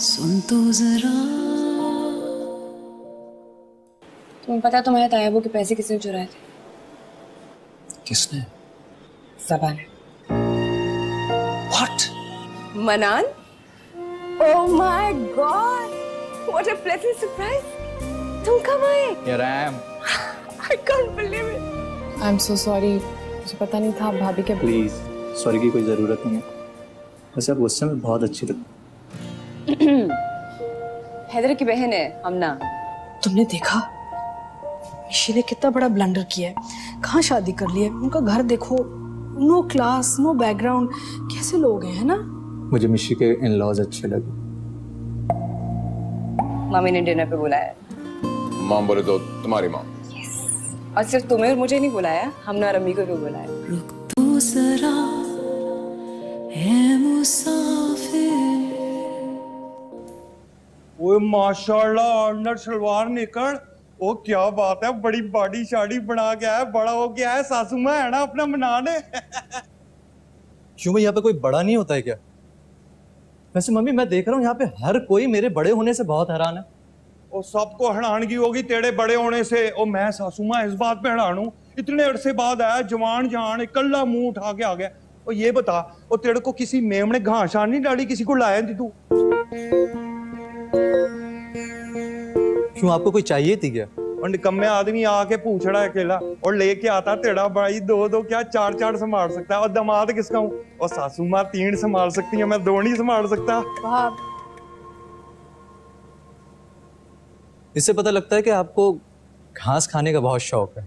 सुन तो जरा। तुम्हें पता तुम्हारे तायाबू के पैसे किसने चुराए थे? किसने? ज़बा ने। What? मनान? Oh my God! What a pleasant surprise! तुम कब आए? Here I am. I can't believe it. I'm so sorry. मुझे पता नहीं था भाभी के। Please, सॉरी की कोई जरूरत नहीं है। वैसे आप गुस्से में बहुत अच्छी लगती। हैदर की बहन है हमना। तुमने देखा मिशी ने कितना बड़ा ब्लंडर किया है। कहाँ शादी कर ली है, उनका घर देखो, नो क्लास नो बैकग्राउंड, कैसे लोग हैं, है ना? मुझे मिशी के इन-लॉज अच्छे लगे। मम्मी ने डिनर पे बुलाया। मॉम बोले तो तुम्हारी मॉम। yes. और सिर्फ तुम्हें और मुझे नहीं बुलाया, हमने और अम्मी को भी बुलाया। रुक तो जरा है मुसाफिर। ओए माशाल्लाह अंडर सलवार निकल। ओ क्या बात है, बड़ी बॉडी शाडी बना के आया, बड़ा हो गया है। सासू माँ है ना अपना मनाने। क्यों भाई, यहाँ पे कोई बड़ा नहीं होता है क्या? वैसे मम्मी मैं देख रहा हूँ यहाँ पे हर कोई मेरे बड़े होने से बहुत हैरान है। ओ सबको हैरानगी होगी तेरे बड़े होने से। ओ मैं सासू माँ इस बात पे हैरान हूँ, इतने अरसे बाद आया जवान जान, इकल्ला मुंह उठा के आ गया। ओ ये बता, ओ तेरे को किसी मेम ने घास नहीं डाली, किसी को लाया थी तू? क्यों, आपको कोई चाहिए थी क्या? और निकम्मे आदमी आके पूछ रहा है अकेला, और लेके आता तेरा भाई दो दो क्या चार चार संभाल सकता है। और दामाद किसका हूँ? और सासू माँ 3 संभाल सकती है, मैं 2 नहीं संभाल सकता। इससे पता लगता है कि आपको घास खाने का बहुत शौक है।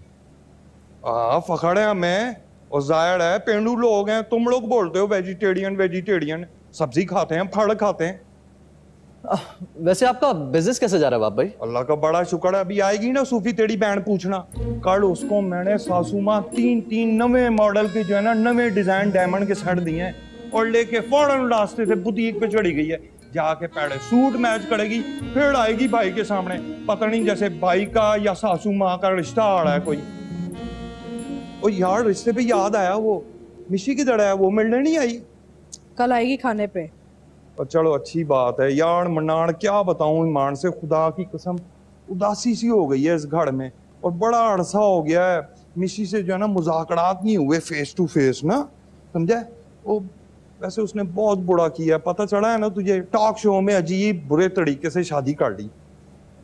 फखड़ है हमें, और जाहिर है पेंडू लोग हैं। तुम लोग बोलते हो वेजिटेरियन वेजिटेरियन, सब्जी खाते हैं, फल खाते हैं। वैसे आपका बिजनेस कैसे जा रहा है बाप भाई? अल्लाह का बड़ा शुक्र है, अभी आएगी ना सूफी तेरी बहन पूछना। कल उसको मैंने सासू माँ 3 नवे मॉडल के जो है ना नवे डिजाइन डायमंड के सेट दिए हैं, और लेके फौरन रास्ते से बुटीक पे चढ़ी गई है। जाके पहले सूट मैच करेगी, फिर आएगी भाई के सामने। पता नहीं जैसे भाई का या सासू माँ का रिश्ता आ रहा है कोई। ओ यार रिश्ते पे याद आया, वो मिशी किधर है? वो मिलने नहीं आई? कल आएगी खाने पे। और चलो अच्छी बात है यार। मनान क्या बताऊं ईमान से, खुदा की कसम उदासी सी हो गई है इस घर में। और बड़ा अरसा हो गया है मिशी से जो है ना मुज़ाकरात नहीं हुए फेस टू फेस ना, समझे? वो वैसे उसने बहुत बुरा किया, पता चला है ना तुझे? टॉक शो में अजीब बुरे तरीके से शादी कर ली।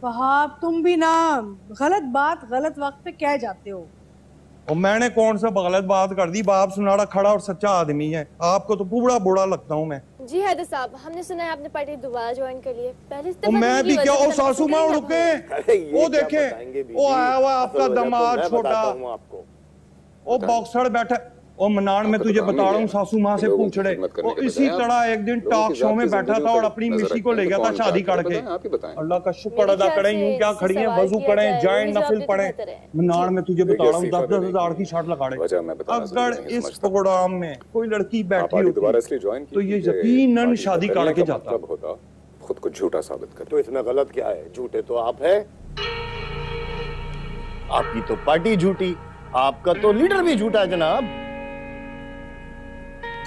वहाब तुम भी ना गलत बात गलत वक्त पे कह जाते हो। और मैंने कौन सा गलत बात कर दी? बाप सुनाड़ा खड़ा और सच्चा आदमी है, आपको तो पूरा बुरा लगता हूँ मैं। जी हैदर साहब, हमने सुना है आपने पार्टी दोबारा ज्वाइन कर ली है। पहले मैं भी क्या? ओ सासू माँ रुके, वो देखे, वो आया हुआ आपका दामाद छोटा, वो बॉक्सर बैठा। ओ मनान मैं तुझे बता रहा हूँ, सासू माँ से पूछ रहे। वो इसी तरह एक दिन टॉक शो में बैठा था और अपनी मिशी को ले गया था शादी करके। अल्लाह का शुक्र अदा करें, यूं क्या खड़ी हैं, वजू करें, जाए नफिल पढ़ें। मनान मैं तुझे बता रहा हूँ 10-10 हज़ार की शर्त लगा रहे। अगर इस प्रोग्राम में कोई लड़की बैठी होती तो ये यकीनन शादी करके जाता। खुद को झूठा साबित कर। तो इसमें गलत क्या है? झूठे तो आप है, आपकी तो पार्टी झूठी, आपका तो लीडर भी झूठा है जनाब।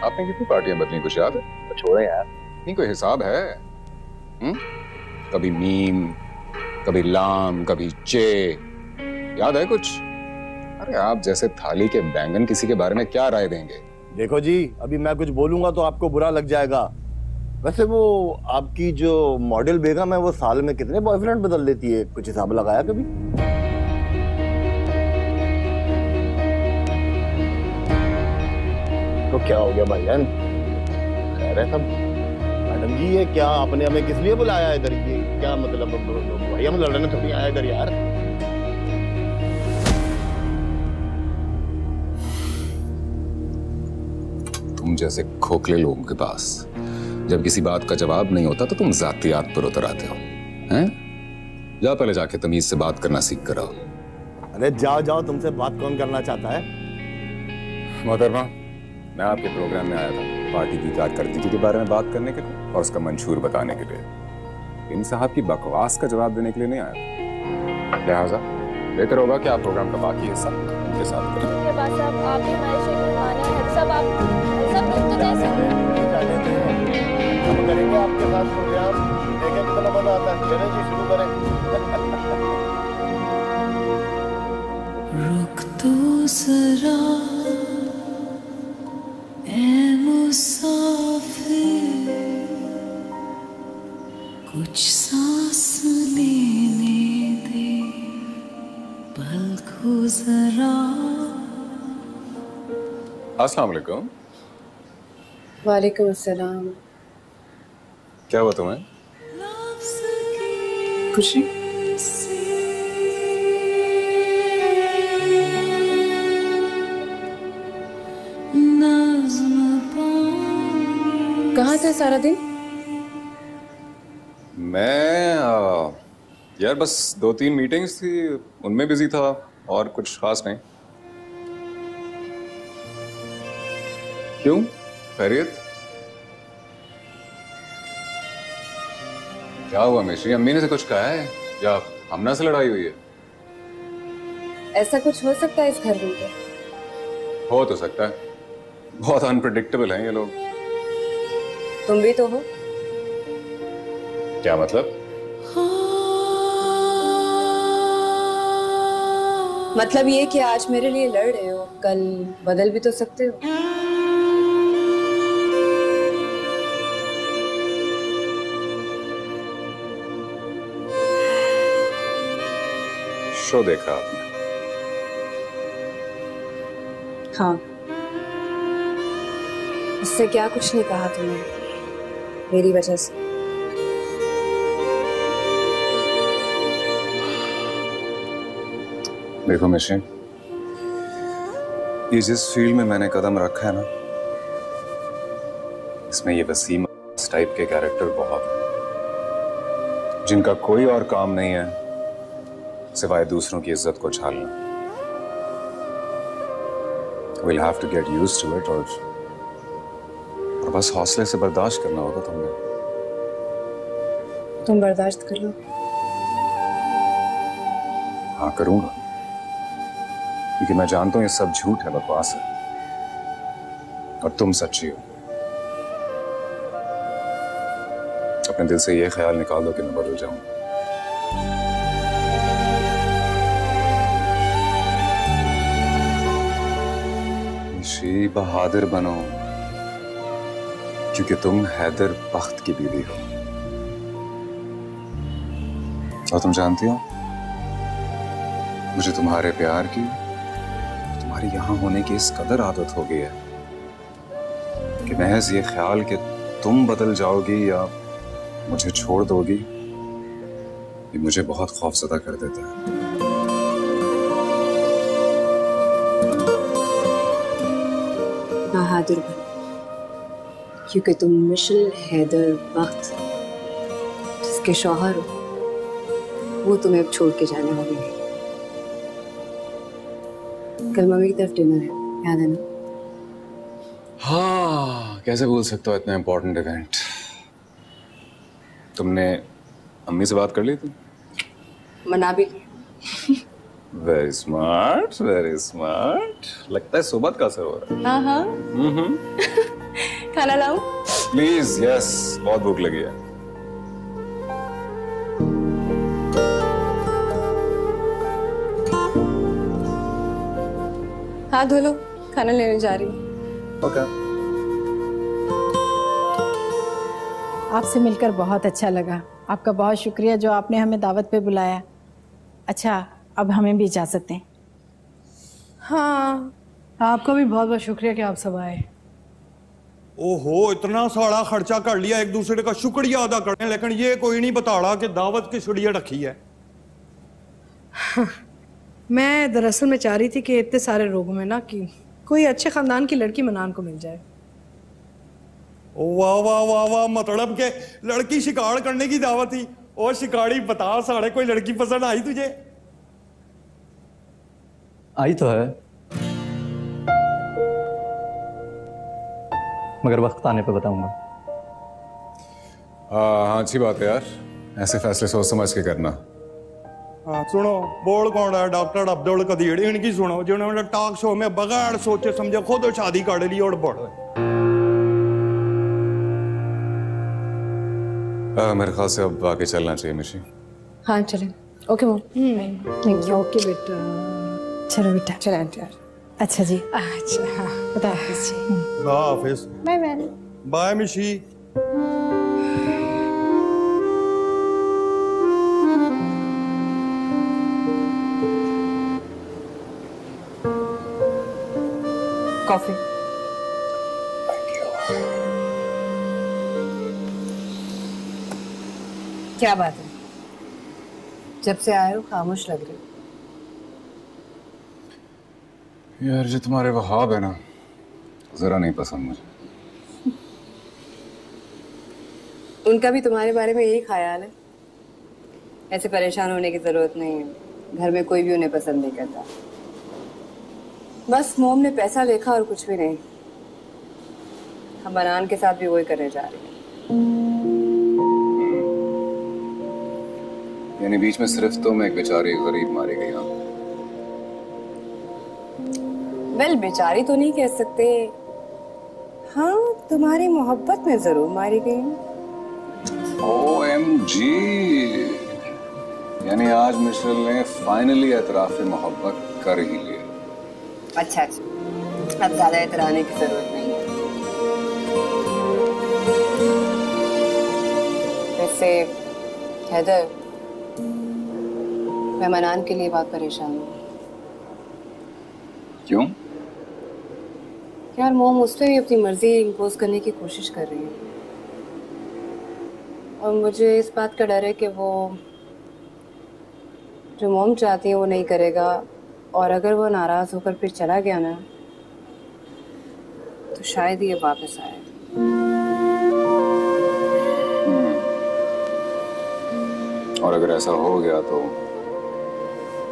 आपने कितनी पार्टियां बदली कुछ याद है? तो छोड़े यार, नहीं कोई हिसाब है? कभी मीम, कभी लाम, कभी चे, याद है कुछ? अरे आप जैसे थाली के बैंगन किसी के बारे में क्या राय देंगे? देखो जी, अभी मैं कुछ बोलूंगा तो आपको बुरा लग जाएगा। वैसे वो आपकी जो मॉडल बेगम है वो साल में कितने बॉयफ्रेंड बदल लेती है? कुछ हिसाब लगाया कभी? तो क्या हो गया भाईजान? खैर है सब? मैडम जी ये क्या आपने हमें किस लिए बुलाया है इधर? ये क्या मतलब? भाई हम लड़ने थोड़ी आए इधर यार। तुम जैसे खोखले लोगों के पास जब किसी बात का जवाब नहीं होता तो तुम जातियात पर उतर आते हो, हैं? जा पहले जाके तमीज से बात करना सीख कर आओ। अरे जाओ जाओ, तुमसे बात कौन करना चाहता है? मोहतरमा, मैं आपके प्रोग्राम में आया था पार्टी की कारकर्दगी के बारे में बात करने के लिए और उसका मंशूर बताने के लिए। इन साहब की बकवास का जवाब देने के लिए नहीं आया था। लिहाजा बेहतर होगा कि आप प्रोग्राम का बाकी हिस्सा उनके साथ करें। हम करेंगे आपके साथ प्रोग्राम। चलो जी शुरू करें। रुक तो जरा ए मुसाफिर, कुछ सांस लेने दे पल को जरा। अस्सलाम वालेकुम। वालेकुम अस्सलाम। क्या हुआ तुम्हें? खुशी? कहाँ थे सारा दिन? यार बस 2-3 मीटिंग्स थी, उनमें बिजी था और कुछ खास नहीं। क्यों? खैरियत? क्या हुआ मिश्री? अम्मी ने से कुछ कहा है या हमना से लड़ाई हुई है? ऐसा कुछ हो सकता है इस घर में? हो तो सकता है, बहुत अनप्रेडिक्टेबल हैं ये लोग। तुम भी तो हो। क्या मतलब? मतलब ये कि आज मेरे लिए लड़ रहे हो, कल बदल भी तो सकते हो। शो देखा आपने? हाँ। उससे क्या कुछ नहीं कहा तुमने मेरी वजह से। देखो मिशी, ये जिस फील्ड में मैंने कदम रखा है ना, इसमें ये वसीम इस टाइप के कैरेक्टर बहुत हैं, जिनका कोई और काम नहीं है सिवाय दूसरों की इज्जत को छालना। We'll have to get used to it और बस हौसले से बर्दाश्त करना होगा तुम्हें। तुम बर्दाश्त कर लो। हाँ करूंगा, क्योंकि मैं जानता हूं ये सब झूठ है, बकवास है और तुम सच्ची हो। अपने दिल से ये ख्याल निकाल दो कि मैं बदल जाऊं। निशी बहादुर बनो, क्योंकि तुम हैदर बख्त की बीवी हो। और तुम जानती हो, मुझे तुम्हारे प्यार की, तुम्हारी यहां होने की इस कदर आदत हो गई है कि महज ये ख्याल कि तुम बदल जाओगी या मुझे छोड़ दोगी, ये मुझे बहुत खौफजदा कर देता है। बहादुर बनो, क्योंकि तुम मिशेल हैदर बख्त जिसके शौहर हो, वो तुम्हें अब छोड़ के जाने वाली है। कल मम्मी की तरफ डिनर है, याद है ना? हाँ, कैसे भूल सकता हूँ इतना इम्पोर्टेंट इवेंट। तुमने अम्मी से बात कर ली थी? मना भी। Very smart, very smart. लगता है सोबत का असर हो रहा है। हाँ हाँ। खाना लाऊं? प्लीज, यस, बहुत भूख लगी है। हाथ धो लो, खाना लेने जा रही हूँ। ओके। आपसे मिलकर बहुत अच्छा लगा। आपका बहुत शुक्रिया जो आपने हमें दावत पे बुलाया। अच्छा, अब हमें भी इजाजत दें। हाँ, आपका भी बहुत बहुत शुक्रिया कि आप सब आए। ओहो, इतना सारा खर्चा कर लिया, एक दूसरे का शुक्रिया अदा करें, लेकिन ये कोई नहीं बता रहा कि दावत की छुड़िया रखी है। मैं दरअसल में चाह रही थी कि इतने सारे लोगों में ना कि कोई अच्छे खानदान की लड़की मनान को मिल जाए। वाह वाह वाह वाह, मतलब के लड़की शिकार करने की दावत थी। और शिकारी बता, साढ़े कोई लड़की पसंद आई तुझे? आई तो है, मगर वक्त आने पे बताऊंगा। हाँ, अच्छी बात है यार, ऐसे फैसले सोच समझ के करना। हाँ सुनो, बोल कौन है? डॉक्टर अब्दुल कदीर, इनकी सुनो, जिन्होंने टॉक शो में बगैर सोचे समझे खुद शादी कर ली और बढ़। मेरे ख्याल से अब आगे चलना चाहिए मिशी। हाँ चलें। Okay mom. Thank you. Okay बेटा, चलो बेटा। चले आंटी यार। अच्छा जी, अच्छा हाँ। खुदा हाफिज़ जी। हाफिज। Bye bye. Bye Mishi. Coffee. क्या बात है, जब से आए हो खामोश लग रहे हो। यार जो तुम्हारे वहाब है ना, जरा नहीं पसंद मुझे। उनका भी तुम्हारे बारे में यही ख्याल है। ऐसे परेशान होने की जरूरत नहीं है, घर में कोई भी उन्हें पसंद नहीं करता। बस मोम ने पैसा देखा और कुछ भी नहीं। हम अनान के साथ भी वही करने जा रहे हैं। यानी बीच में सिर्फ तुम एक बेचारी गरीब मारी गई। हाँ वेल, बेचारी तो नहीं कह सकते। हाँ, तुम्हारी मोहब्बत में जरूर मारी गई हूँ। OMG, यानी आज मिशेल ने फाइनली एतराफ मोहब्बत कर ही लिया। अच्छा, अब ज्यादा इतराने की जरूरत नहीं है। वैसे हैदर, मैं मनान के लिए बहुत परेशान हूँ। क्यों? यार मोम उस पर भी अपनी मर्जी इम्पोज करने की कोशिश कर रही है, और मुझे इस बात का डर है कि वो जो मोम चाहती है वो नहीं करेगा, और अगर वो नाराज होकर फिर चला गया ना, तो शायद ये वापस आए। और अगर ऐसा हो गया तो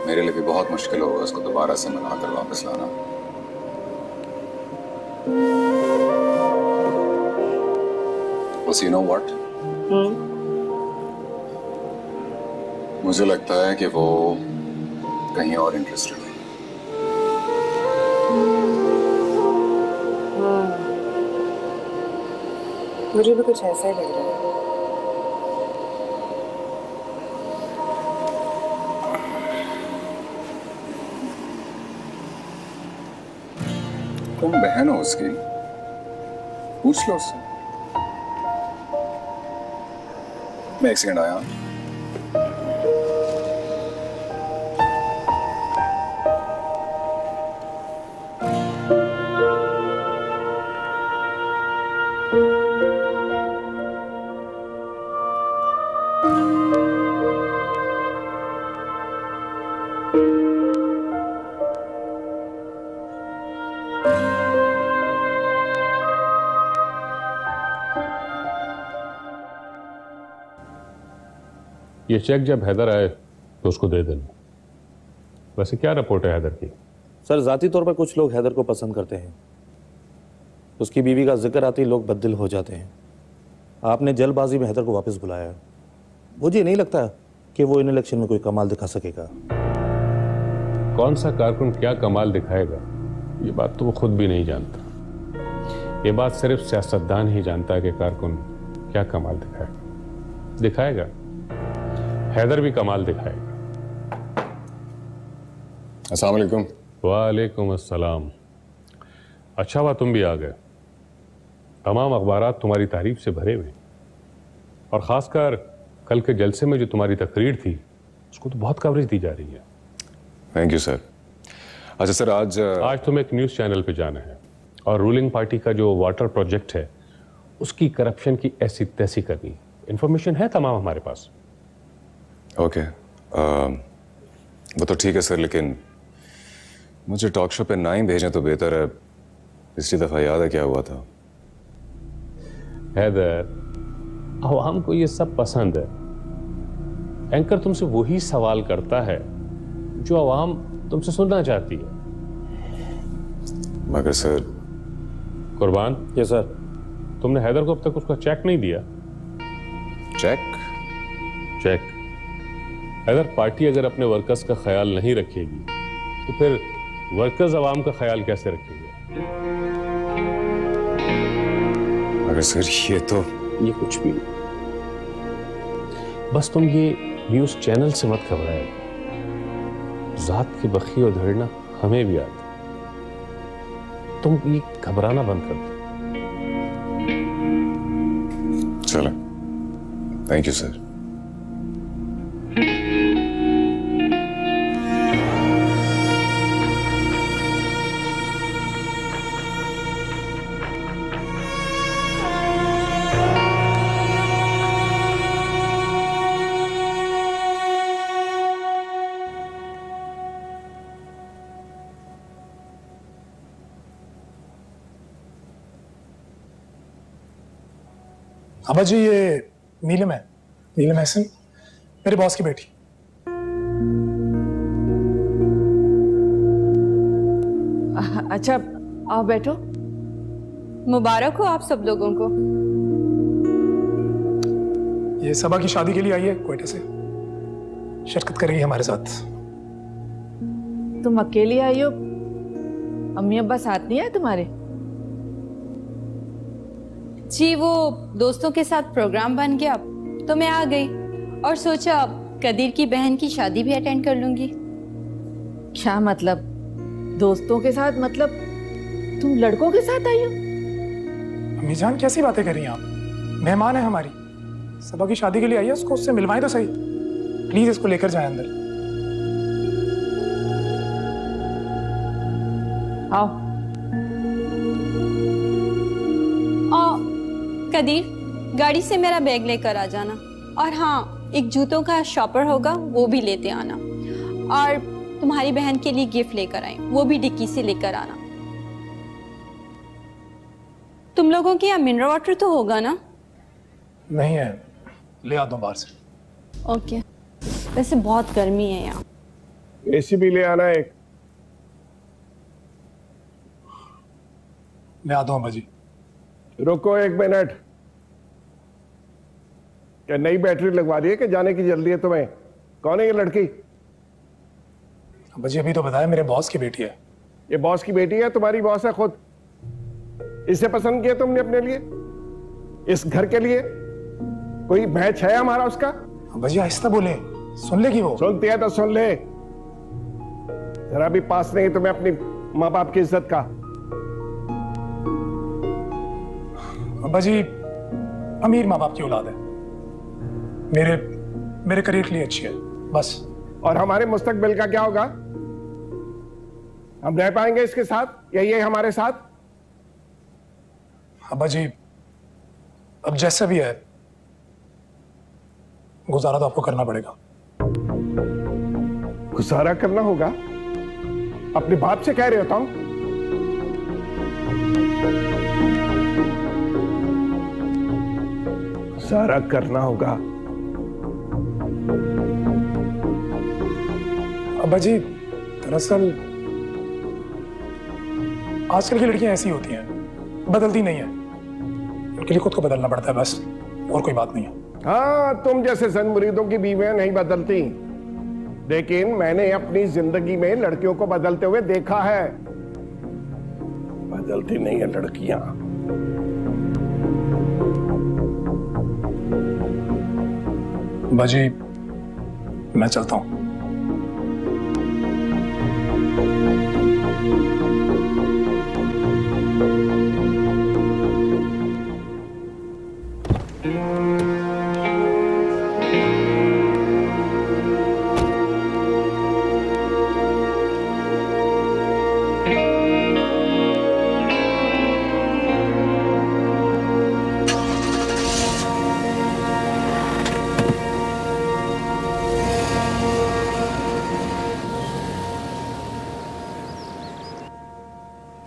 मेरे लिए भी बहुत मुश्किल होगा उसको दोबारा से मनाकर वापस लाना। बस you know what? मुझे लगता है कि वो कहीं और इंटरेस्टेड है। मुझे भी कुछ ऐसा ही लग रहा है। तुम बहन हो उसकी, पूछ लो उससे। मैं एक सेकंड आया। ये चेक जब हैदर आए तो उसको दे देना। वैसे क्या रिपोर्ट है हैदर की? सर, जाती तौर पर कुछ लोग हैदर को पसंद करते हैं। उसकी बीवी का जिक्र आते ही लोग बददिल हो जाते हैं। आपने जल्दबाजी में हैदर को वापस बुलाया है। मुझे नहीं लगता कि वो इन इलेक्शन में कोई कमाल दिखा सकेगा। कौन सा कारकुन क्या कमाल दिखाएगा, ये बात तो वो खुद भी नहीं जानता। ये बात सिर्फ सियासतदान ही जानता है कि कारकुन क्या कमाल दिखाएगा। हैदर भी कमाल दिखाएगा। अस्सलाम वालेकुम। वालेकुम अस्सलाम। अच्छा हुआ तुम भी आ गए। तमाम अखबारात तुम्हारी तारीफ से भरे हुए, और ख़ासकर कल के जलसे में जो तुम्हारी तकरीर थी उसको तो बहुत कवरेज दी जा रही है। Thank you sir. अच्छा सर, आज तुम्हें एक न्यूज़ चैनल पे जाना है और रूलिंग पार्टी का जो वाटर प्रोजेक्ट है उसकी करप्शन की ऐसी तैसी करनी। इंफॉर्मेशन है तमाम हमारे पास। ओके, वो तो ठीक है सर, लेकिन मुझे टॉक शो पे ना ही भेजें तो बेहतर है। पिछली दफ़ा याद है क्या हुआ था? हैदर, अवाम को ये सब पसंद है। एंकर तुमसे वही सवाल करता है जो अवाम तुमसे सुनना चाहती है। मगर सर। कुर्बान। Yes sir. तुमने हैदर को अब तक उसका चेक नहीं दिया। चेक। हैदर, पार्टी अगर अपने वर्कर्स का ख्याल नहीं रखेगी तो फिर वर्कर्स अवाम का ख्याल कैसे रखेंगे? मगर सर ये कुछ भी नहीं। बस तुम ये न्यूज चैनल से मत घबराए, जात की बखी और धड़ना हमें भी आती, तुम ये घबराना बंद कर दो। चलो, थैंक यू सर। अबा जी, ये नीलम है, नीलम हसन, मेरे बॉस की बेटी। अच्छा, आओ बैठो। मुबारक हो आप सब लोगों को। ये सबा की शादी के लिए आई है क्वेटा से, शिरकत करेगी हमारे साथ। तुम अकेली आई हो, अम्मी अब्बा साथ नहीं आए तुम्हारे? जी, वो दोस्तों के साथ प्रोग्राम बन गया तो मैं आ गई और सोचा कदीर की बहन की शादी भी अटेंड कर लूंगी। क्या मतलब दोस्तों के साथ? मतलब तुम लड़कों के साथ आई हो? अम्मी जान, कैसी बातें कर रही हैं आप? मेहमान है हमारी, सबा की शादी के लिए आई है, उसको उससे मिलवाएं तो सही। प्लीज इसको लेकर जाएं अंदर। आओ। कदीर, गाड़ी से मेरा बैग लेकर आ जाना, और हाँ, एक जूतों का शॉपर होगा वो भी लेते आना, और तुम्हारी बहन के लिए गिफ्ट लेकर आई, वो भी डिक्की से लेकर आना। तुम लोगों के यहाँ मिनरल वाटर तो होगा ना? नहीं है, ले आता हूँ बाहर से। ओके। वैसे बहुत गर्मी है यहाँ। एसी भी ले आना एक। ले आता हूँ बाजी। रुको एक मिनट। क्या नई बैटरी लगवा दी है कि जाने की जल्दी है तुम्हें? कौन है ये लड़की? बाजी अभी तो बताया, मेरे बॉस की बेटी है। ये बॉस की बेटी है? तुम्हारी बॉस है खुद? इसे पसंद किया तुमने अपने लिए, इस घर के लिए? कोई मैच है हमारा उसका? बाजी आहिस्ता बोले, सुन लेगी वो। सुनती है तो सुन ले, जरा भी पास नहीं तुम्हें अपनी माँ बाप की इज्जत का। अब्बा जी अमीर माँ बाप की औलाद है, मेरे करियर के लिए अच्छी है बस। और हमारे मुस्तकबिल का क्या होगा? हम रह पाएंगे इसके साथ या ये हमारे साथ? अब्बा जी अब जैसा भी है, गुजारा तो आपको करना पड़ेगा। गुजारा करना होगा? अपने बाप से कह रहे होता हूं? गुजारा करना होगा। अब्बा जी दरअसल आजकल की लड़कियां ऐसी होती हैं, बदलती नहीं है, उनके लिए खुद को बदलना पड़ता है बस, और कोई बात नहीं है। हाँ, तुम जैसे सन मुरीदों की बीवियां नहीं बदलती, लेकिन मैंने अपनी जिंदगी में लड़कियों को बदलते हुए देखा है। बदलती नहीं है लड़कियां। बाजी मैं चलता हूं।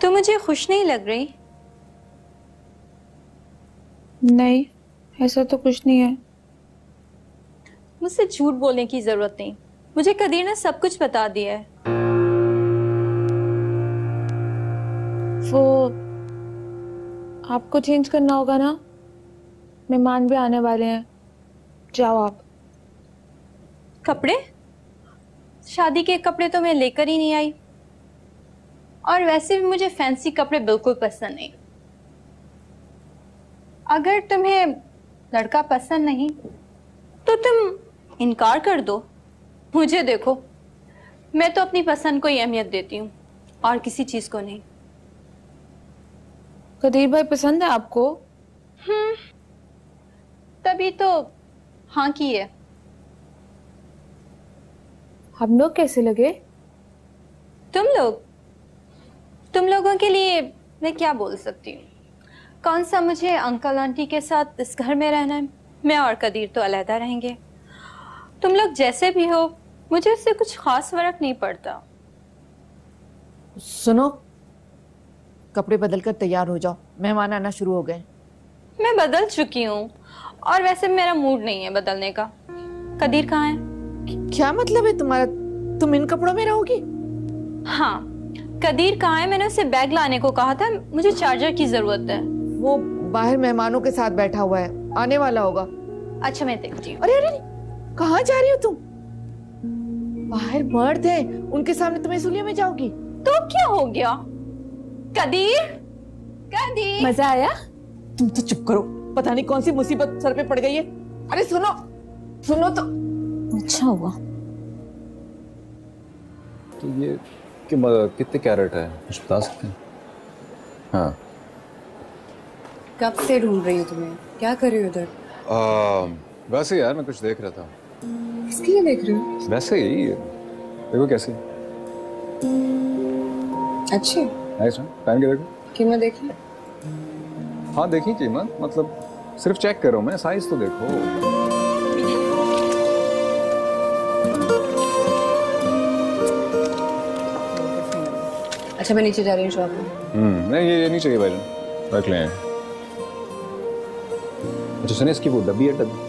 तो मुझे खुश नहीं लग रही? नहीं, ऐसा तो कुछ नहीं है। मुझसे झूठ बोलने की जरूरत नहीं, मुझे कदीर ने सब कुछ बता दिया है। वो आपको चेंज करना होगा ना, मेहमान भी आने वाले हैं। जाओ आप। कपड़े? शादी के कपड़े तो मैं लेकर ही नहीं आई, और वैसे भी मुझे फैंसी कपड़े बिल्कुल पसंद नहीं। अगर तुम्हें लड़का पसंद नहीं तो तुम इनकार कर दो? मुझे देखो, मैं तो अपनी पसंद को ही अहमियत देती हूँ और किसी चीज को नहीं। कदीर भाई पसंद है आपको? तभी तो हाँ की है। हम लोग कैसे लगे? तुम लोगों के लिए मैं क्या बोल सकती हूँ? कौन सा मुझे अंकल आंटी के साथ इस घर में रहना है? मैं और कदीर तो अलहदा रहेंगे। तुम लोग जैसे भी हो, मुझे उससे कुछ खास फर्क नहीं पड़ता। सुनो, कपड़े बदल कर तैयार हो जाओ, मेहमान आना शुरू हो गए। मैं बदल चुकी हूँ और वैसे मेरा मूड नहीं है बदलने का। कदीर कहाँ है? क्या मतलब है तुम्हारा? तुम इन कपड़ों में रहोगी? हाँ, कदीर कहाँ है? मैंने उसे बैग लाने को कहा था, मुझे चार्जर की जरूरत है। वो बाहर मेहमानों के साथ बैठा हुआ है, आने वाला होगा। अच्छा, मैं देखती हूँ। अरे अरे, कहाँ जा रही हो तुम? बाहर मर्द हैं, उनके सामने तुम इसलिए में जाओगी? तो क्या हो गया? कदीर, कदीर, मजा आया? तुम तो चुप करो, पता नहीं कौन सी मुसीबत सर पे पड़ गई है। अरे सुनो, सुनो तो। अच्छा हुआ। तो ये कितने कैरेट है, कुछ बता सकते हैं? हाँ। कब से ढूंढ रही हूँ तुम्हें, क्या कर रही हो उधर? वैसे यार मैं कुछ देख रहा था। किसके लिए देख रही हो? वैसे ही देखो कैसी अच्छी नाइस ना, पहन के देखो। कीमत देखी? हाँ देखी कीमत, मतलब सिर्फ चेक करो, मैं साइज तो देखो। अच्छा, मैं नीचे जा रही हूँ शॉप में। नहीं ये नहीं चाहिए भाईजान, रख लें। अच्छा सुनिए, इसकी वो डब्बी है, डब्बी।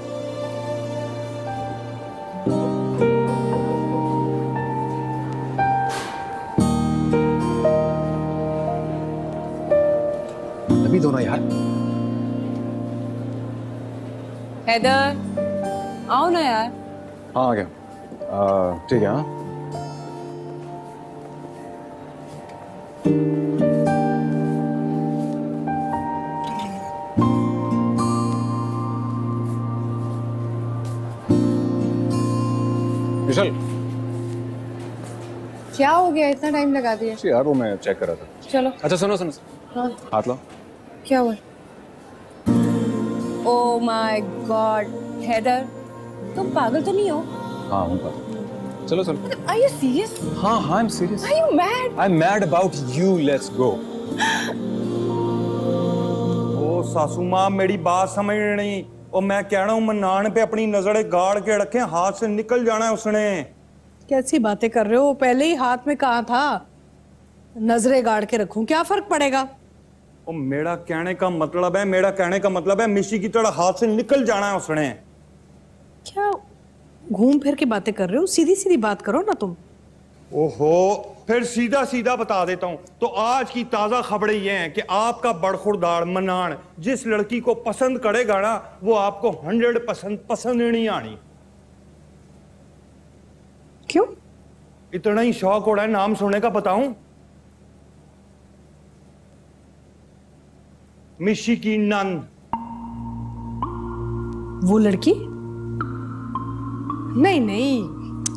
डब्बी दो ना यार। हैदर, आओ ना यार। हाँ आ गया। ठीक है। हाँ विशाल, क्या हो गया, इतना टाइम लगा दिया? यार वो मैं चेक कर रहा था। चलो। अच्छा सुनो सुनो, हाँ। हाथ लो। क्या हुआ? ओह माय गॉड, हैदर, तुम पागल तो नहीं हो? हाँ हूँ पागल। चलो चलो। Are you serious? हाँ हाँ I'm serious. Are you mad? I'm mad about you. Let's go. ओ सासू माँ मेरी बात समझ नहीं। और मैं कह रहा हूँ मन्नान पे अपनी नजरें गाड़ के रखे, हाथ से निकल जाना है उसने। कैसी बातें कर रहे हो? पहले ही हाथ में कहा था नजरें गाड़ के रखूं, क्या फर्क पड़ेगा? ओ मेरा कहने का मतलब है मिशी की तरह हाथ से निकल जाना है उसने। क्या घूम फिर के बातें कर रहे हो? सीधी सीधी बात करो ना तुम। ओहो, फिर सीधा सीधा बता देता हूं। तो आज की ताजा खबरें ये हैं कि आपका बड़खुरदार मन्नान जिस लड़की को पसंद करेगा ना, वो आपको 100% पसंद नहीं आनी। क्यों? इतना ही शौक हो रहा है नाम सुनने का? बताऊं? मिशी की नंद। वो लड़की? नहीं नहीं,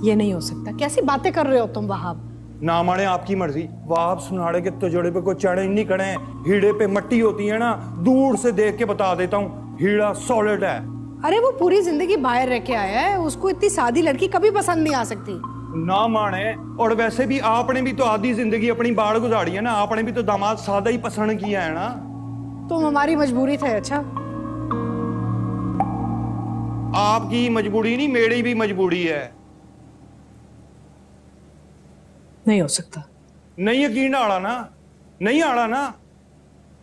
ये नहीं हो सकता। कैसी बातें कर रहे हो तुम वहाब? ना माने आपकी मर्जी। वहाब सुनाड़े के तजड़े पे कोई चढ़े नहीं कड़े। हीड़े पे मट्टी होती है ना, दूर से देख के बता देता हूँ, हीड़ा सॉलिड है। अरे वो पूरी जिंदगी बाहर रह के आया है, उसको इतनी सादी लड़की कभी पसंद नहीं आ सकती। ना माने। और वैसे भी आपने भी तो आधी जिंदगी अपनी बाढ़ गुजारी है ना, आपने भी तो दामाद सादा ही पसंद किया है ना। तुम हमारी मजबूरी थे। अच्छा, आपकी मजबूरी नहीं, मेरी भी मजबूरी है। नहीं हो सकता। नहीं यकीन आड़ा ना, नहीं आड़ा ना,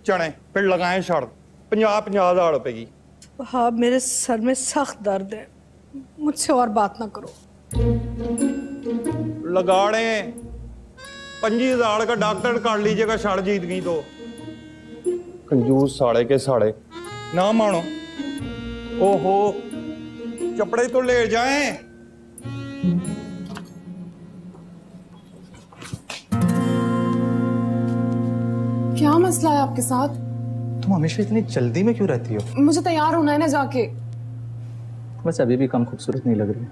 चढ़े फिर लगाए शर्त 50,000 रुपए की। हाँ, मेरे सर में सख्त दर्द है, मुझसे और बात ना करो। लगाड़े 25,000 का डॉक्टर काट लीजिएगा, शर्त जीत गई तो। कंजूस साड़े के साड़े ना मानो। ओहो, कपड़े तो ले जाएं। क्या मसला है आपके साथ? तुम हमेशा इतनी जल्दी में क्यों रहती हो? मुझे तैयार होना है ना जाके। बस अभी भी कम खूबसूरत नहीं लग रही।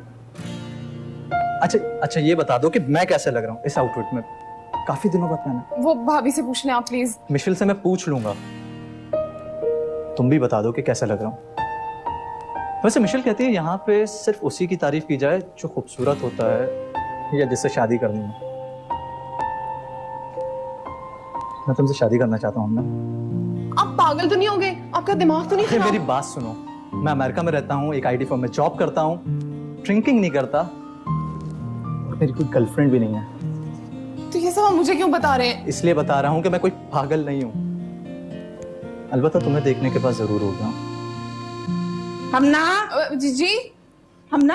अच्छा ये बता दो कि मैं कैसे लग रहा हूँ इस आउटफिट में? काफी दिनों बाद पहना। वो भाभी से पूछ लें आप प्लीज। मिशेल से मैं पूछ लूंगा। तुम भी बता दो कि कैसा लग रहा हूँ। वैसे मिशेल कहती है यहाँ पे सिर्फ उसी की तारीफ की जाए जो खूबसूरत होता है या जिससे शादी करनी है। मैं तुमसे शादी करना चाहता हूँ ना। आप पागल तो नहीं हो गए? आपका दिमाग तो नहीं खराब? मेरी बात सुनो, मैं अमेरिका में रहता हूँ, एक आईटी फर्म में जॉब करता हूँ, ड्रिंकिंग नहीं करता और मेरी कोई गर्लफ्रेंड भी नहीं है। तो ये सब आप मुझे क्यों बता रहे हैं? इसलिए बता रहा हूँ कि मैं कोई पागल नहीं हूँ। अलबत्ता तुम्हें देखने के बाद जरूर होगा। हमना जी हमना।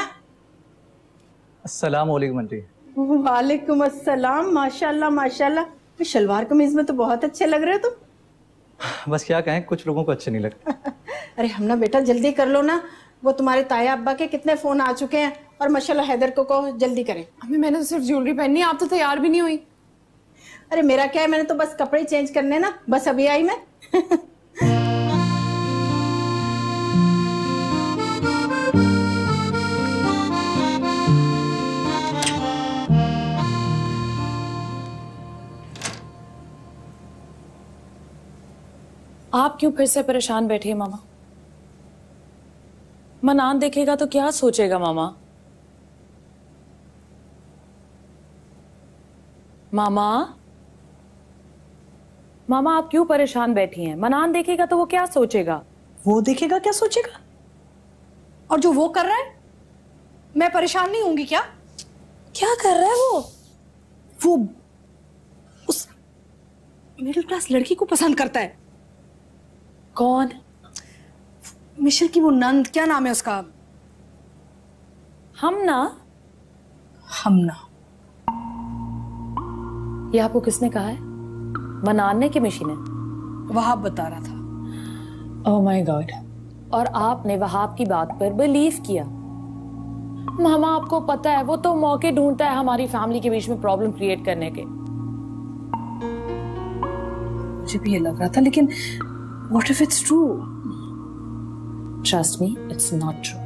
अस्सलाम वालेकुम आंटी। वालेकुम अस्सलाम। माशाल्लाह माशाल्लाह। शलवार कमीज में तो बहुत अच्छे लग रहे हो तुम। बस क्या कहें, कुछ लोगों को अच्छे नहीं लगते। अरे हमना बेटा जल्दी कर लो ना, वो तुम्हारे ताया अब्बा के कितने फोन आ चुके हैं और माशाल्लाह हैदर को कहो जल्दी करें। अम्मी मैंने तो सिर्फ ज्वेलरी पहननी है, आप तो तैयार भी नहीं हुई। अरे मेरा क्या है, मैंने तो बस कपड़े चेंज करने ना, बस अभी आई मैं। आप क्यों फिर से परेशान बैठे हैं मामा? मनान देखेगा तो क्या सोचेगा मामा? मामा मामा आप क्यों परेशान बैठी हैं? मनान देखेगा तो वो क्या सोचेगा? वो देखेगा क्या सोचेगा? और जो वो कर रहा है मैं परेशान नहीं होंगी क्या? क्या कर रहा है वो उस मिडिल क्लास लड़की को पसंद करता है। कौन? मिशेल की वो नंद, क्या नाम है उसका? हमना। हमना। ये आपको किसने कहा है? मनान ने कि मिशी ने? वहाब बता रहा था। Oh my God. और आपने वहाब की बात पर बिलीव किया? मामा आपको पता है वो तो मौके ढूंढता है हमारी फैमिली के बीच में प्रॉब्लम क्रिएट करने के। मुझे भी ये लग रहा था, लेकिन what if it's true? Trust me, it's not true.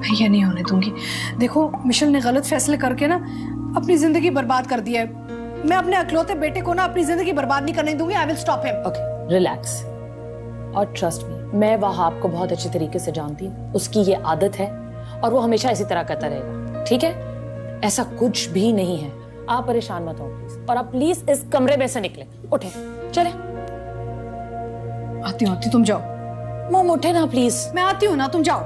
मैं ये नहीं होने दूंगी। देखो मिशेल ने गलत फैसले करके ना अपनी जिंदगी बर्बाद कर दिया है। मैं अपने अकलौते बेटे को ना अपनी जिंदगी बर्बाद नहीं करने दूंगी। I will stop him. Okay, relax. और trust me, मैं वहाब को बहुत अच्छे तरीके से जानती हूँ। उसकी ये आदत है और वो हमेशा इसी तरह करता रहेगा। ठीक है? ऐसा कुछ भी नहीं है। आप परेशान मत हो प्लीज, और आप प्लीज इस कमरे में से निकले। उठे, चले। आती हूँ, तुम जाओ। मम उठे ना प्लीज। मैं आती हूँ ना, तुम जाओ।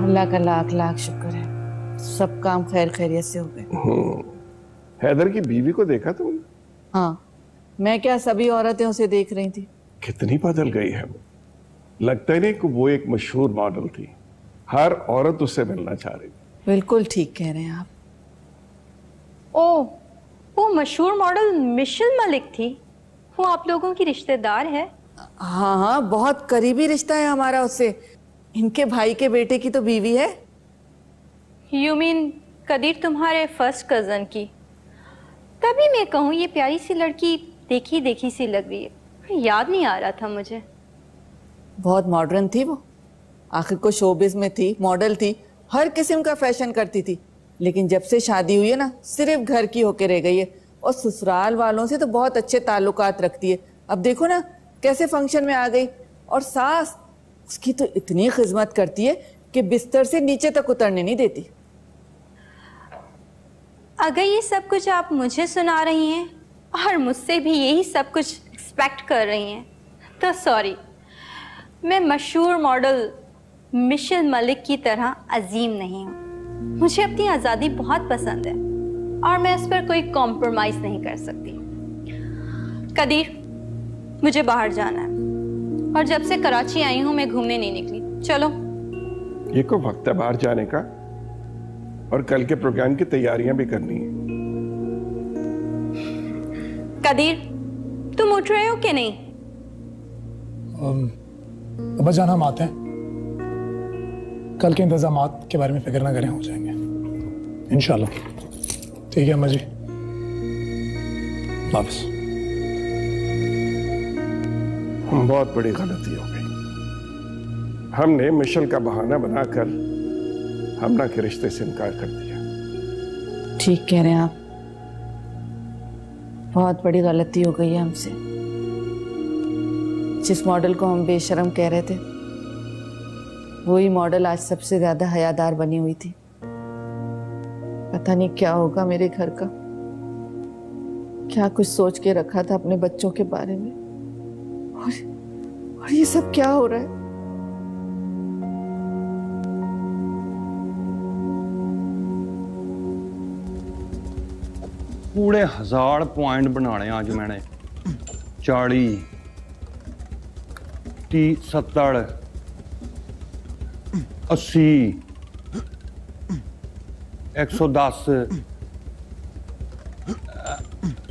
अल्लाह का लाख लाख शुक्र है, सब काम खैर खैरियत से हो गए। हैदर की बीवी को देखा तुमने? हाँ, मैं क्या सभी औरतें उसे देख रही थी। कितनी बदल गई है वो। लगता ही नहीं कि वो एक मशहूर मॉडल थी, हर औरत उससे मिलना चाह रही थी। बिल्कुल ठीक कह रहे हैं आप। ओ, वो मशहूर मॉडल मिशेल मलिक थी? वो आप लोगों की रिश्तेदार है? हाँ हाँ, बहुत करीबी रिश्ता है हमारा उससे। इनके भाई के बेटे की तो बीवी है। यू मीन कदीर तुम्हारे फर्स्ट कजन की? तभी मैं कहूँ ये प्यारी सी लड़की देखी देखी सी लग रही है, याद नहीं आ रहा था मुझे। बहुत मॉडर्न थी वो, आखिर को शोबिज में थी, मॉडल थी, हर किस्म का फैशन करती थी। लेकिन जब से शादी हुई है ना, सिर्फ घर की होके रह गई है और ससुराल वालों से तो बहुत अच्छे ताल्लुकात रखती है। अब देखो ना कैसे फंक्शन में आ गई। और सास उसकी तो इतनी खिदमत करती है कि बिस्तर से नीचे तक उतरने नहीं देती। अगर ये सब कुछ आप मुझे सुना रही हैं और मुझसे भी यही सब कुछ एक्सपेक्ट कर रही हैं तो सॉरी, मैं मशहूर मॉडल मिशेल मलिक की तरह अजीम नहीं हूँ। मुझे अपनी आज़ादी बहुत पसंद है और मैं इस पर कोई कॉम्प्रोमाइज़ नहीं कर सकती। कदीर, मुझे बाहर जाना है और जब से कराची आई हूँ मैं घूमने नहीं निकली। चलो। ये को वक्त है बाहर जाने का और कल के प्रोग्राम की तैयारियां भी करनी है। कदीर, तुम उठ रहे हो कि नहीं? अब्बा जान हम आते हैं। कल के इंतजामात के बारे में फिक्र ना करें, हो जाएंगे इंशाल्लाह। ठीक है अम्मा जी, वापस। बहुत बड़ी गलती हो गई। हमने मिशेल का बहाना बनाकर हमना के रिश्ते से इनकार कर दिया। ठीक कह रहे हैं आप, बहुत बड़ी गलती हो गई है हमसे। जिस मॉडल को हम बेशर्म कह रहे थे, वही मॉडल आज सबसे ज्यादा हयादार बनी हुई थी। पता नहीं क्या होगा मेरे घर का। क्या कुछ सोच के रखा था अपने बच्चों के बारे में, और ये सब क्या हो रहा है। पूरे 1000 पॉइंट बनाने आज मैंने। 40, 30, 70, 80, 110,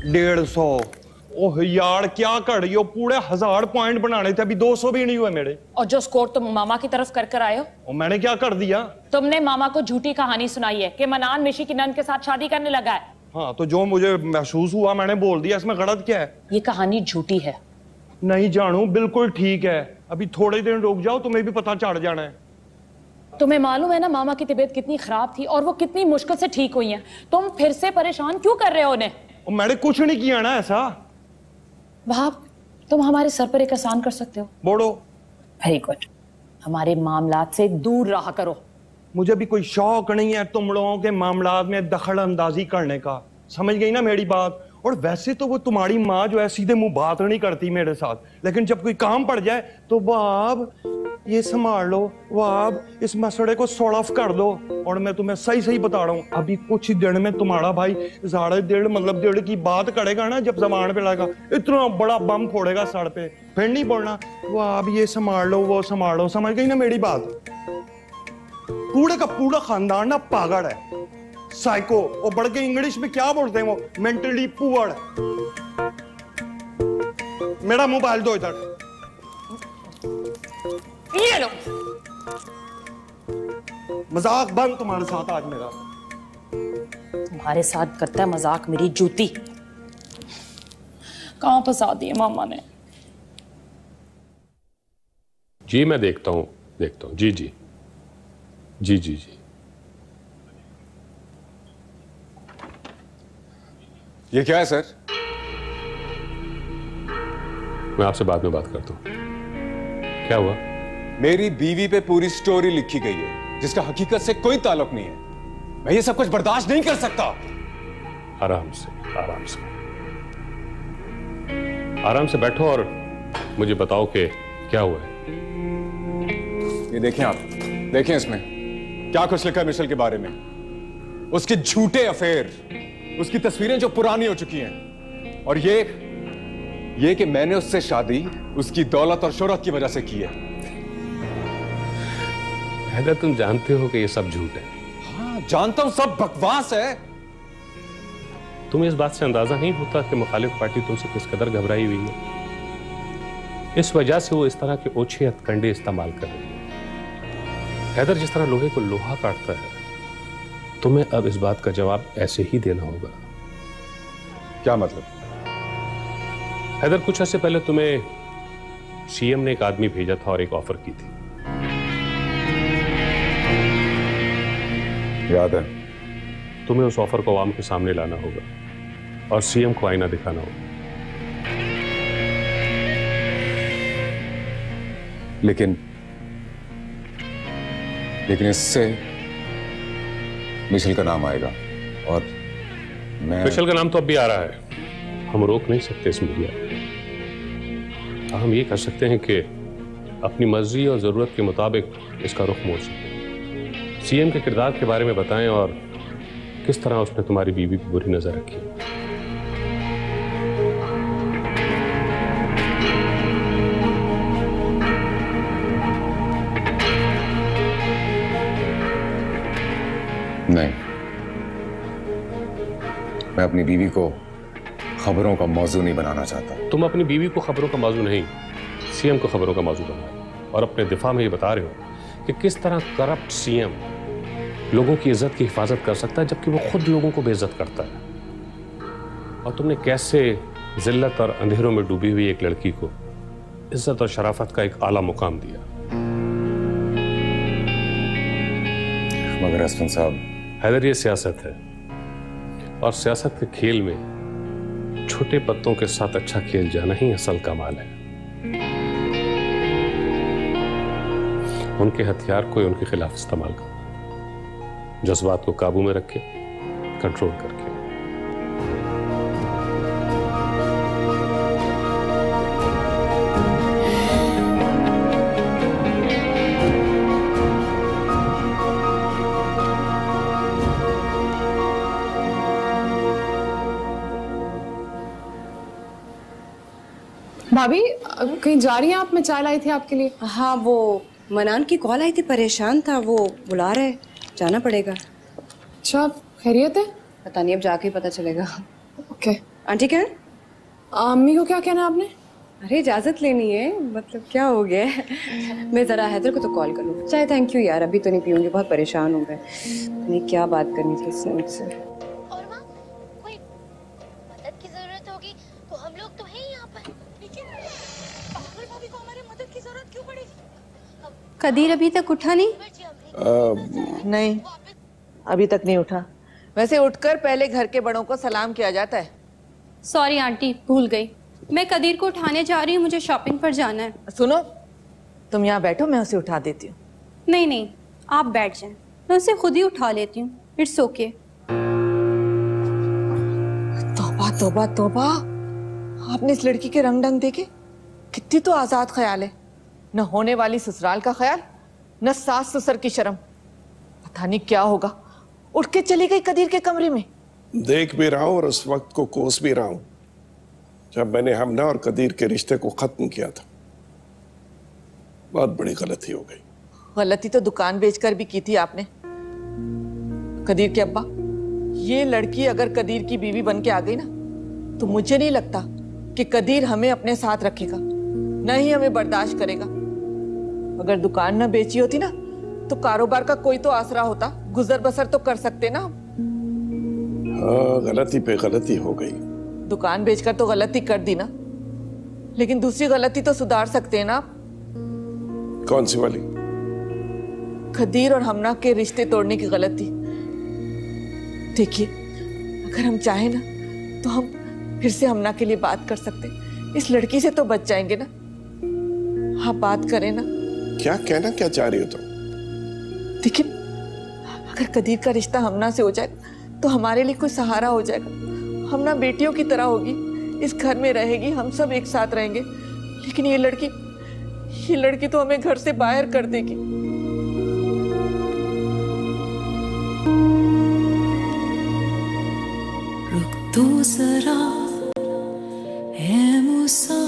150। ओह यार क्या कर रही हो? पूरे 1000 पॉइंट बनाने थे, अभी 200 भी नहीं हुए मेरे। और जो स्कोर तुम मामा की तरफ कर आए हो, और मैंने क्या कर दिया? तुमने मामा को झूठी कहानी सुनाई है कि मनान मिशी की नन के साथ शादी करने लगा है। हाँ, तो जो मुझे महसूस हुआ मैंने बोल दिया, इसमें गलत क्या है? ये कहानी झूठी है। नहीं जानू, बिल्कुल ठीक है। अभी थोड़े दिन रुक जाओ, तुम्हें भी पता चढ़ जाना है। तुम्हें मालूम है ना मामा की तबीयत कितनी खराब थी और वो कितनी मुश्किल से ठीक हुई हैं। तुम फिर से परेशान क्यों कर रहे हो उन्हें? मैंने कुछ नहीं किया ना ऐसा। वहाब, तुम हमारे सर पर एक एहसान कर सकते हो। बोलो। Very good. हमारे मामलात से दूर रहा करो। मुझे भी कोई शौक नहीं है तुम लोगों के मामलात में दखल अंदाजी करने का, समझ गई ना मेरी बात? और वैसे तो वो तुम्हारी माँ जो है सीधे मुंह बात नहीं करती मेरे साथ, लेकिन जब कोई काम पड़ जाए तो वाब ये संभाल लो, वाब इस मसले को सॉल्व ऑफ कर दो। और मैं तुम्हें सही सही बता रहा हूँ, अभी कुछ दिन में तुम्हारा भाई 1.5 मतलब 1.5 की बात करेगा ना, जब जबान पे लाएगा इतना बड़ा बम फोड़ेगा सड़ पे, फिर नहीं बोलना वाब ये संभाल लो वो संभाल लो। समझ गई ना मेरी बात? पूरे का पूरा खानदान ना पागल है, साइको। और बढ़ के इंग्लिश में क्या बोलते हैं वो, मेंटली पुअर। मेरा मोबाइल दो इधर। ये लो। मजाक बंद तुम्हारे साथ आज मेरा। तुम्हारे साथ करता है मजाक मेरी जूती। कहां फंसा दिए मामा ने? जी मैं देखता हूं जी जी जी जी जी। ये क्या है सर? मैं आपसे बाद में बात करता हूं। क्या हुआ? मेरी बीवी पे पूरी स्टोरी लिखी गई है जिसका हकीकत से कोई ताल्लुक नहीं है। मैं ये सब कुछ बर्दाश्त नहीं कर सकता। आराम से आराम से बैठो और मुझे बताओ कि क्या हुआ है। ये देखें आप, देखें इसमें क्या कुछ लिखा है मिशेल के बारे में। उसके झूठे अफेयर, उसकी तस्वीरें जो पुरानी हो चुकी हैं, और ये कि मैंने उससे शादी उसकी दौलत और शोहरत की वजह से की है। हैदर तुम जानते हो कि ये सब झूठ है। हाँ जानता हूं, सब बकवास है। तुम्हें इस बात से अंदाजा नहीं होता कि मुखालिफ पार्टी तुमसे किस कदर घबराई हुई है। इस वजह से वो इस तरह के ओछे हथकंडे इस्तेमाल कर रहे हैं। हैदर जिस तरह लोहे को लोहा काटता है, तुम्हें अब इस बात का जवाब ऐसे ही देना होगा। क्या मतलब? हैदर कुछ अर्से पहले तुम्हें सीएम ने एक आदमी भेजा था और एक ऑफर की थी, याद है? तुम्हें उस ऑफर को आवाम के सामने लाना होगा और सीएम को आईना दिखाना होगा। लेकिन इससे मिशेल का नाम आएगा और मिशेल का नाम तो अब भी आ रहा है, हम रोक नहीं सकते इस मीडिया। हम ये कर सकते हैं कि अपनी मर्जी और जरूरत के मुताबिक इसका रुख मोड़ सकते हैं। सीएम के किरदार के बारे में बताएं और किस तरह उसने तुम्हारी बीवी पर बुरी नजर रखी। नहीं, मैं अपनी बीवी को खबरों का मौजू नहीं बनाना चाहता। तुम अपनी बीवी को खबरों का मौजू नहीं, सीएम को खबरों का मौजू बनाओ और अपने दिफा में ये बता रहे हो कि किस तरह करप्ट सीएम लोगों की इज्जत की हिफाजत कर सकता है जबकि वो खुद लोगों को बेइज्जत करता है। और तुमने कैसे जिल्लत और अंधेरों में डूबी हुई एक लड़की को इज्जत और शराफत का एक आला मुकाम दिया। मगर हसन साहब, हैदर, ये सियासत है और सियासत के खेल में छोटे पत्तों के साथ अच्छा खेल जाना ही असल कमाल है। उनके हथियार को उनके खिलाफ इस्तेमाल करो, जज्बात को काबू में रखे, कंट्रोल करके। भाभी कहीं जा रही हैं आप? मैं चाय लाई थी आपके लिए। हाँ, वो मनान की कॉल आई थी, परेशान था, वो बुला रहे, जाना पड़ेगा। अच्छा, खैरियत है? पता नहीं, अब जाके ही पता चलेगा। ओके। आंटी क्या है? अम्मी को क्या कहना आपने? अरे इजाजत लेनी है, मतलब क्या हो गया है? मैं जरा हैदर को तो कॉल कर लूँ। चाय थैंक यू यार, अभी तो नहीं पीऊंगी, बहुत परेशान हूँ मैं। नहीं क्या बात करनी थी इससे मुझसे। कदीर अभी तक उठा नहीं? नहीं, अभी तक नहीं उठा। वैसे उठकर पहले घर के बड़ों को सलाम किया जाता है। सॉरी आंटी, भूल गई। मैं कदीर को उठाने जा रही हूँ, मुझे शॉपिंग पर जाना है। सुनो, तुम यहाँ बैठो, मैं उसे उठा देती हूँ। नहीं नहीं, आप बैठ जाएं, मैं उसे खुद ही उठा लेती हूँ। It's okay. तौबा तौबा तौबा, आपने इस लड़की के रंग ढंग देखे? कितनी तो आजाद ख्याल है, न होने वाली ससुराल का ख्याल, न सास ससुर की शर्म। पता नहीं क्या होगा। उठ के चली गई कदीर के कमरे में। देख भी रहा हूं और उस वक्त को कोस भी रहा हूं जब मैंने हमना और कदीर के रिश्ते को खत्म किया था। बहुत बड़ी गलती हो गई। गलती तो दुकान बेचकर भी की थी आपने। कदीर के अब्बा, ये लड़की अगर कदीर की बीवी बन के आ गई ना, तो मुझे नहीं लगता कि कदीर हमें अपने साथ रखेगा, न ही हमें बर्दाश्त करेगा। अगर दुकान न बेची होती ना, तो कारोबार का कोई तो आसरा होता, गुजर बसर तो कर सकते ना। हाँ, गलती पे गलती हो गई। दुकान बेचकर तो गलती कर दी ना, लेकिन दूसरी गलती तो सुधार सकते हैं ना। कौन सी वाली? कदीर और हमना के रिश्ते तोड़ने की गलती। देखिए, अगर हम चाहें ना, तो हम फिर से हमना के लिए बात कर सकते हैं। इस लड़की से तो बच जाएंगे ना। हाँ, बात करें ना। क्या कहना क्या चाह रही हो तुम? देखिए, अगर कदीर का रिश्ता हमना से हो जाएगा तो हमारे लिए कोई सहारा हो जाएगा। हमना बेटियों की तरह होगी, इस घर में रहेगी, हम सब एक साथ रहेंगे। लेकिन ये लड़की तो हमें घर से बाहर कर देगी। रुक तो जरा है मुसा